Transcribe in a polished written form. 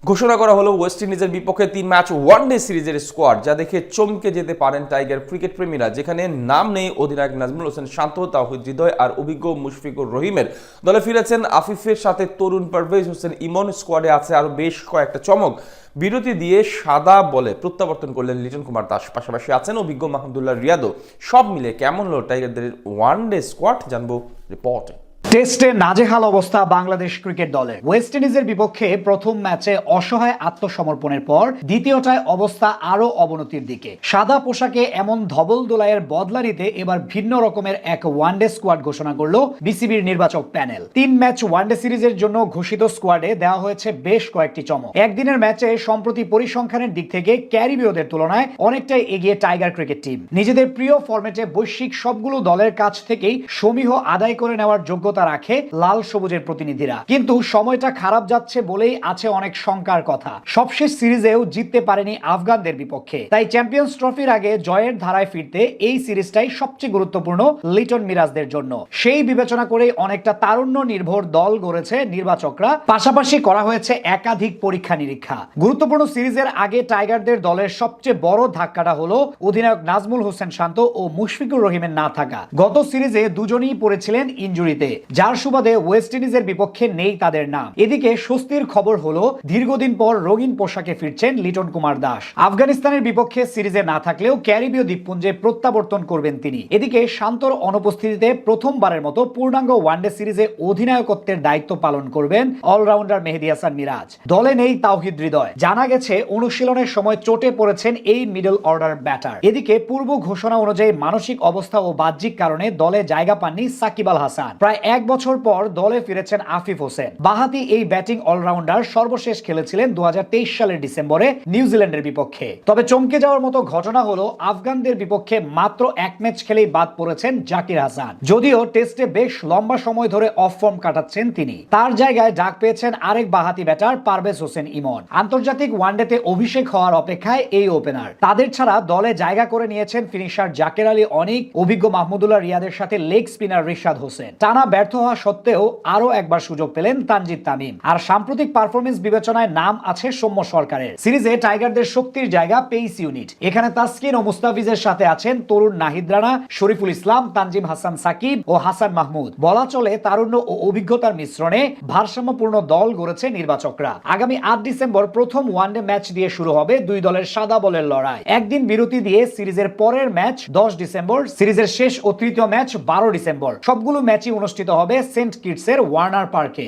ঘোষণা করা হলো ওয়েস্ট ইন্ডিজের বিপক্ষে 3 ম্যাচ ওয়ানডে সিরিজের স্কোয়াড, যা দেখে চমকে যেতে পারেন টাইগার ক্রিকেট প্রেমীরা। যেখানে নাম নেই অধিনায়ক নাজমুল হোসেন শান্ত, তাওহিদ হৃদয় আর অভিজ্ঞ মুশফিকুর রহিমের। দলে ফিরেছেন আফিফের সাথে তরুণ পারভেজ হোসেন ইমন। স্কোয়াডে আছে আরও বেশ কয়েকটা চমক। বিরতি দিয়ে সাদা বলে প্রত্যাবর্তন করলেন লিটন কুমার দাস, পাশাপাশি আছেন অভিজ্ঞ মাহমুদুল্লাহ রিয়াদও। সব মিলে কেমন হলো টাইগারদের ওয়ানডে স্কোয়াড, জানবো রিপোর্টে। টেস্টে নাজেহাল অবস্থা বাংলাদেশ ক্রিকেট দলের। ওয়েস্ট ইন্ডিজের বিপক্ষে প্রথম ম্যাচে অসহায় আত্মসমর্পণের পর দ্বিতীয়টায় অবস্থা আরো অবনতির দিকে। সাদা পোশাকে এমন ধবল দোলাইয়ের বদলা নিতে এবার ভিন্ন রকমের এক ওয়ানডে স্কোয়াড ঘোষণা করলো বিসিবির নির্বাচক প্যানেল। 3 ম্যাচ ওয়ানডে সিরিজের জন্য ঘোষিত স্কোয়াডে দেওয়া হয়েছে বেশ কয়েকটি চমক। একদিনের ম্যাচে সম্প্রতি পরিসংখ্যানের দিক থেকে ক্যারিবীয়দের তুলনায় অনেকটাই এগিয়ে টাইগার ক্রিকেট টিম। নিজেদের প্রিয় ফরম্যাটে বৈশ্বিক সবগুলো দলের কাছ থেকেই সমীহ আদায় করে নেওয়ার যোগ্যতা রাখে লাল সবুজের প্রতিনিধিরা। কিন্তু সময়টা খারাপ যাচ্ছে বলেই আছে অনেক শঙ্কার কথা। সবশেষ সিরিজেও জিততে পারেনি আফগানদের বিপক্ষে। তাই চ্যাম্পিয়ন্স ট্রফির আগে জয়ের ধারায় ফিরতে এই সিরিজটাই সবচেয়ে গুরুত্বপূর্ণ লিটন মিরাজদের জন্য। সেই বিবেচনা করে অনেকটা তারুণ্য নির্ভর দল গড়েছে নির্বাচকরা। পাশাপাশি করা হয়েছে একাধিক পরীক্ষা নিরীক্ষা। গুরুত্বপূর্ণ সিরিজের আগে টাইগারদের দলের সবচেয়ে বড় ধাক্কাটা হলো অধিনায়ক নাজমুল হোসেন শান্ত ও মুশফিকুর রহিমের না থাকা। গত সিরিজে দুজনেই পড়েছিলেন ইনজুরিতে, যার সুবাদে ওয়েস্ট ইন্ডিজের বিপক্ষে নেই তাদের নাম। এদিকে স্বস্তির খবর হলো দীর্ঘদিন পর রঙিন পোশাকে ফিরছেন লিটন কুমার দাস। আফগানিস্তানের বিপক্ষে সিরিজে না থাকলেও ক্যারিবীয় দ্বীপপুঞ্জে প্রত্যাবর্তন করবেন তিনি। এদিকে শান্তর অনুপস্থিতিতে প্রথমবারের মতো পূর্ণাঙ্গ ওয়ানডে সিরিজে অধিনায়কত্বের দায়িত্ব পালন করবেন অলরাউন্ডার মেহেদী হাসান মিরাজ। দলে নেই তাওহিদ হৃদয়। জানা গেছে অনুশীলনের সময় চোটে পড়েছেন এই মিডল অর্ডার ব্যাটার। এদিকে পূর্ব ঘোষণা অনুযায়ী মানসিক অবস্থা ও বাহ্যিক কারণে দলে জায়গা পাননি সাকিব আল হাসান। প্রায় 1 বছর পর দলে ফিরেছেন আফিফ হোসেন। বাহাতি এই ব্যাটিং অলরাউন্ডার সর্বশেষ খেলেছিলেন 2023 সালের ডিসেম্বরে নিউজিল্যান্ডের বিপক্ষে। তবে চমকে যাওয়ার মতো ঘটনা হলো আফগানদের বিপক্ষে মাত্র 1 ম্যাচ খেলেই বাদ পড়েছেন জাকির হাসান। যদিও টেস্টে বেশ লম্বা সময় ধরে অফ ফর্ম কাটাচ্ছেন তিনি। তার জায়গায় ডাক পেয়েছেন আরেক বাহাতি ব্যাটার পারভেজ হোসেন ইমন। আন্তর্জাতিক ওয়ানডেতে অভিষেক হওয়ার অপেক্ষায় এই ওপেনার। তাদের ছাড়া দলে জায়গা করে নিয়েছেন ফিনিশার জাকের আলী অনিক, অভিজ্ঞ মাহমুদুল্লাহ রিয়াদের সাথে লেগ স্পিনার রিশাদ হোসেন। টানা ব্যর্থ হওয়া সত্ত্বেও আরো একবার সুযোগ পেলেন তানজিদ তামিম। আর সাম্প্রতিক পারফরমেন্স বিবেচনায় নাম আছে সৌম্য সরকারের। সিরিজে টাইগারদের শক্তির জায়গা পেস ইউনিট। এখানে তাসকিন ও মুস্তাফিজের সাথে আছেন তরুণ নাহিদ রানা, শরীফুল ইসলাম, তানজিম হাসান সাকিব ও হাসান মাহমুদ। বলা চলে তারুণ্য ও অভিজ্ঞতার মিশ্রণে ভারসাম্যপূর্ণ দল গড়েছে নির্বাচকরা। আগামী 8 ডিসেম্বর প্রথম ওয়ানডে ম্যাচ দিয়ে শুরু হবে দুই দলের সাদা বলের লড়াই। একদিন বিরতি দিয়ে সিরিজের পরের ম্যাচ 10 ডিসেম্বর, সিরিজের শেষ ও তৃতীয় ম্যাচ 12 ডিসেম্বর। সবগুলো ম্যাচই অনুষ্ঠিত হবে সেন্ট কিটসের ওয়ার্নার পার্কে।